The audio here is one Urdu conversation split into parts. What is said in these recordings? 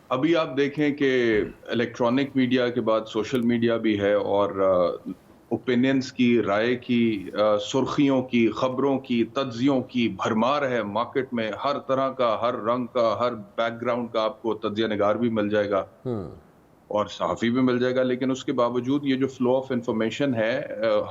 ابھی آپ دیکھیں کہ الیکٹرانک میڈیا کے بعد سوشل میڈیا بھی ہے، اور اوپینینز کی، رائے کی، سرخیوں کی، خبروں کی، تجزیوں کی بھرمار ہے مارکیٹ میں۔ ہر طرح کا، ہر رنگ کا، ہر بیک گراؤنڈ کا آپ کو تجزیہ نگار بھی مل جائے گا اور صحافی بھی مل جائے گا، لیکن اس کے باوجود یہ جو فلو آف انفارمیشن ہے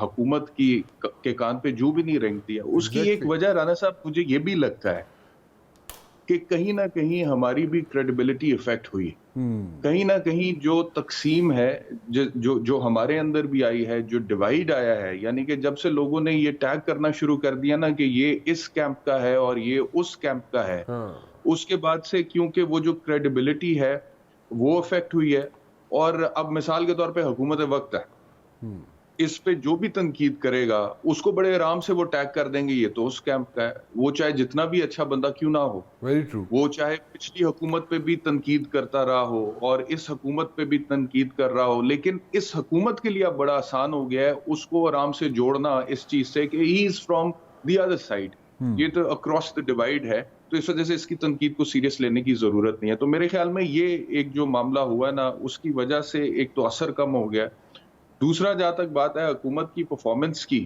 حکومت کی کے کان پہ جو بھی نہیں رینگتی ہے۔ اس کی ایک ایگزیکٹلی. وجہ رانا صاحب مجھے یہ بھی لگتا ہے کہ کہیں نہ کہیں ہماری بھی کریڈیبلٹی افیکٹ ہوئی، کہیں نہ کہیں جو تقسیم ہے، جو ہمارے اندر بھی آئی ہے، جو ڈیوائیڈ آیا ہے، یعنی کہ جب سے لوگوں نے یہ ٹیگ کرنا شروع کر دیا نا کہ یہ اس کیمپ کا ہے اور یہ اس کیمپ کا ہے، اس کے بعد سے کیونکہ وہ جو کریڈیبلٹی ہے وہ افیکٹ ہوئی ہے۔ اور اب مثال کے طور پہ حکومت وقت ہے، اس پہ جو بھی تنقید کرے گا اس کو بڑے آرام سے وہ ٹیگ کر دیں گے یہ تو اس کیمپ کا ہے، وہ چاہے جتنا بھی اچھا بندہ کیوں نہ ہو، ویری ٹرو. وہ چاہے پچھلی حکومت پہ بھی تنقید کرتا رہا ہو اور اس حکومت پہ بھی تنقید کر رہا ہو، لیکن اس حکومت کے لیے اب بڑا آسان ہو گیا ہے اس کو آرام سے جوڑنا اس چیز سے کہ he is from the other side, یہ تو اکراس دا ڈیوائڈ ہے، تو اس وجہ سے اس کی تنقید کو سیریس لینے کی ضرورت نہیں ہے۔ تو میرے خیال میں یہ ایک جو معاملہ ہوا ہے نا، اس کی وجہ سے ایک تو اثر کم ہو گیا۔ دوسرا جہاں تک بات ہے حکومت کی پرفارمنس کی،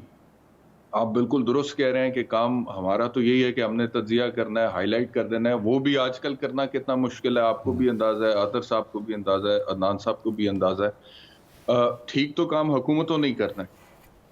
آپ بالکل درست کہہ رہے ہیں کہ کام ہمارا تو یہی ہے کہ ہم نے تجزیہ کرنا ہے، ہائی لائٹ کر دینا ہے، وہ بھی آج کل کرنا کتنا مشکل ہے آپ کو بھی اندازہ ہے، عطر صاحب کو بھی اندازہ ہے، عدنان صاحب کو بھی اندازہ ہے۔ ٹھیک تو کام حکومتوں نہیں کرنا ہے،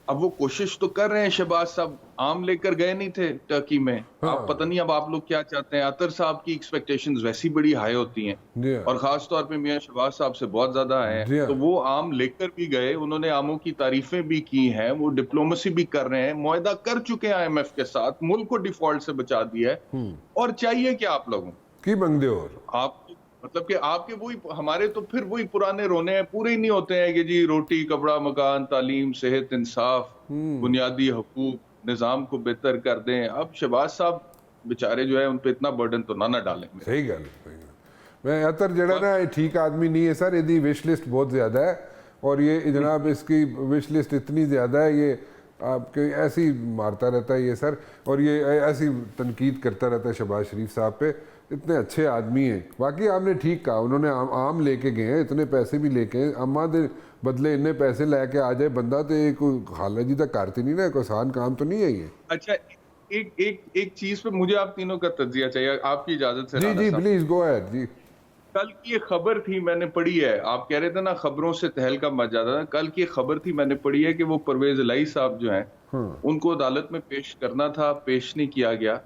اب وہ کوشش تو کر رہے ہیں۔ شہباز صاحب عام لے کر گئے نہیں تھے ٹرکی میں، آپ پتہ نہیں اب آپ لوگ کیا چاہتے ہیں۔ عطر صاحب کی ایکسپیکٹیشنز ویسی بڑی ہائی ہوتی ہیں اور خاص طور پہ میاں شہباز صاحب سے بہت زیادہ ہیں، تو وہ عام لے کر بھی گئے، انہوں نے عاموں کی تعریفیں بھی کی ہیں، وہ ڈپلومیسی بھی کر رہے ہیں، معاہدہ کر چکے ہیں آئی ایم ایف کے ساتھ، ملک کو ڈیفالٹ سے بچا دیا ہے، اور چاہیے کہ آپ لوگوں کی منگدے اور آپ مطلب کہ آپ کے وہی ہمارے تو پھر وہی پرانے رونے ہیں، پورے ہی نہیں ہوتے ہیں کہ جی روٹی، کپڑا، مکان، تعلیم، صحت، انصاف، بنیادی حقوق، نظام کو بہتر کر دیں۔ اب شہباز صاحب بیچارے جو ہے ان پہ اتنا برڈن تو نہ ڈالیں۔ صحیح گل ہے. میں عطر جڑا نا ٹھیک آدمی نہیں ہے سر، یہ وش لسٹ بہت زیادہ ہے، اور یہ جناب اس کی وش لسٹ اتنی زیادہ ہے، یہ آپ کے ایسی مارتا رہتا ہے یہ سر، اور یہ ایسی تنقید کرتا رہتا ہے شہباز شریف صاحب پہ۔ اتنے اچھے آدمی ہیں، باقی آپ نے ٹھیک کہا، انہوں نے عام لے کے گئے ہیں، اتنے پیسے بھی لے کے ہیں، اما دے بدلے اتنے پیسے لے کے آ جائے بندہ، تو یہ کوئی خالہ جی تک کرتی نہیں نا، کوئی آسان کام تو نہیں ہے یہ۔ اچھا ایک چیز پہ مجھے آپ تینوں کا تجزیہ چاہیے آپ کی اجازت سے جی رانا جی صاحب۔ پلیز گو ایڈ جی۔ کل کی ایک خبر تھی، میں نے پڑھی ہے، آپ کہہ رہے تھے نا خبروں سے تہلکہ مچ جاتا تھا، کل کی ایک خبر تھی میں نے پڑھی ہے کہ وہ پرویز الہی صاحب جو ہیں ان کو عدالت میں پیش کرنا تھا، پیش نہیں کیا گیا،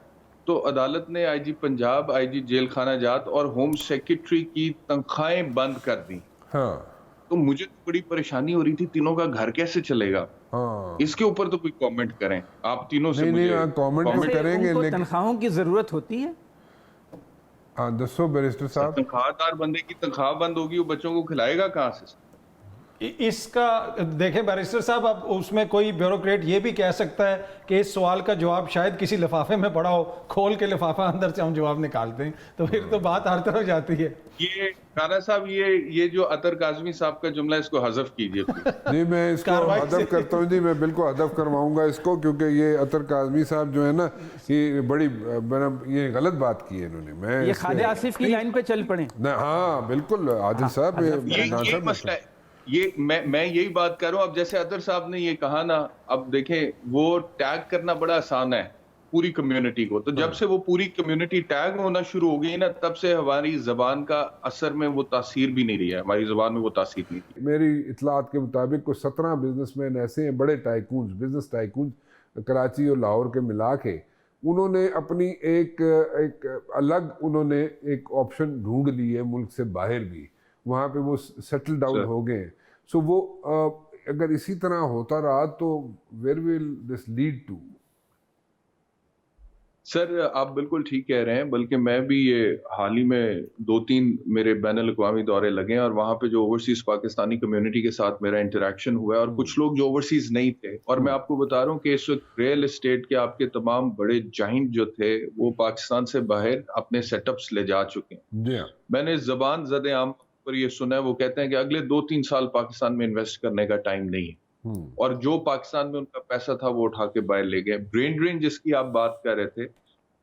تو عدالت نے آئی جی پنجاب، آئی جی جیل خانہ جات اور ہوم سیکرٹری کی تنخواہیں بند کر دی۔ تو مجھے بڑی پریشانی ہو رہی تھی، تینوں کا گھر کیسے چلے گا؟ اس کے اوپر تو کوئی کامنٹ کریں آپ تینوں سے۔ مجھے کامنٹ کریں گے، ان کو لیکن تنخواہوں کی ضرورت ہوتی ہے؟ ہاں دسو بیرسٹر صاحب۔ تنخواہ دار بندے کی تنخواہ بند ہوگی، وہ بچوں کو کھلائے گا کہاں سے؟ اس کا دیکھیں بیرسٹر صاحب، اب اس میں کوئی بیوروکریٹ یہ بھی کہہ سکتا ہے کہ اس سوال کا جواب شاید کسی لفافے میں پڑا ہو، کھول کے لفافہ اندر سے ہم جواب نکالتے ہیں، تو پھر تو بات ہر طرف جاتی ہے۔ یہ رانا صاحب یہ جو عطر کاظمی صاحب کا جملہ اس کو حذف کیجئے جی میں اس کو حذف کرتا ہوں جی، میں بالکل حذف کرواؤں گا اس کو، کیونکہ یہ عطر کاظمی صاحب جو ہے نا، یہ بڑی یہ غلط بات کی ہے انہوں نے۔ میں یہ خالد آصف کی لائن پہ چل پڑیں۔ ہاں بالکل عادل صاحب، یہ مسئلہ ہے، یہ میں یہی بات کر رہا ہوں۔ اب جیسے عطر صاحب نے یہ کہا نا، اب دیکھیں وہ ٹیگ کرنا بڑا آسان ہے پوری کمیونٹی کو، تو جب سے وہ پوری کمیونٹی ٹیگ ہونا شروع ہو گئی نا، تب سے ہماری زبان کا اثر میں وہ تاثیر بھی نہیں رہی ہے، ہماری زبان میں وہ تاثیر نہیں رہی۔ میری اطلاعات کے مطابق کوئی 17 بزنس مین ایسے ہیں، بڑے ٹائکونز، بزنس ٹائکونز کراچی اور لاہور کے ملا کے، انہوں نے اپنی ایک الگ انہوں نے ایک آپشن ڈھونڈ لی ہے ملک سے باہر بھی، وہاں پہ وہ سیٹل ڈاؤن ہو گئے ہیں۔ سو وہ اگر اسی طرح ہوتا رہا تو where will this lead to? Sir آپ بالکل ٹھیک کہہ رہے ہیں، بلکہ میں بھی یہ حال ہی میں 2-3 میرے بین الاقوامی دورے لگے ہیں، اور وہاں پہ جو اوورسیز پاکستانی کمیونٹی کے ساتھ میرا انٹریکشن ہوا ہے، اور کچھ لوگ جو اوورسیز نہیں تھے، اور میں آپ کو بتا رہا ہوں کہ اس وقت ریئل اسٹیٹ کے آپ کے تمام بڑے جائنٹ جو تھے وہ پاکستان سے باہر اپنے سیٹ اپس لے جا چکے ہیں۔ میں نے زبان زد عام پر یہ سنا ہے، وہ کہتے ہیں کہ اگلے 2-3 سال پاکستان میں انویسٹ کرنے کا ٹائم نہیں ہے، اور جو پاکستان میں ان کا پیسہ تھا وہ اٹھا کے باہر لے گئے۔ برین ڈرین جس کی آپ بات کر رہے تھے،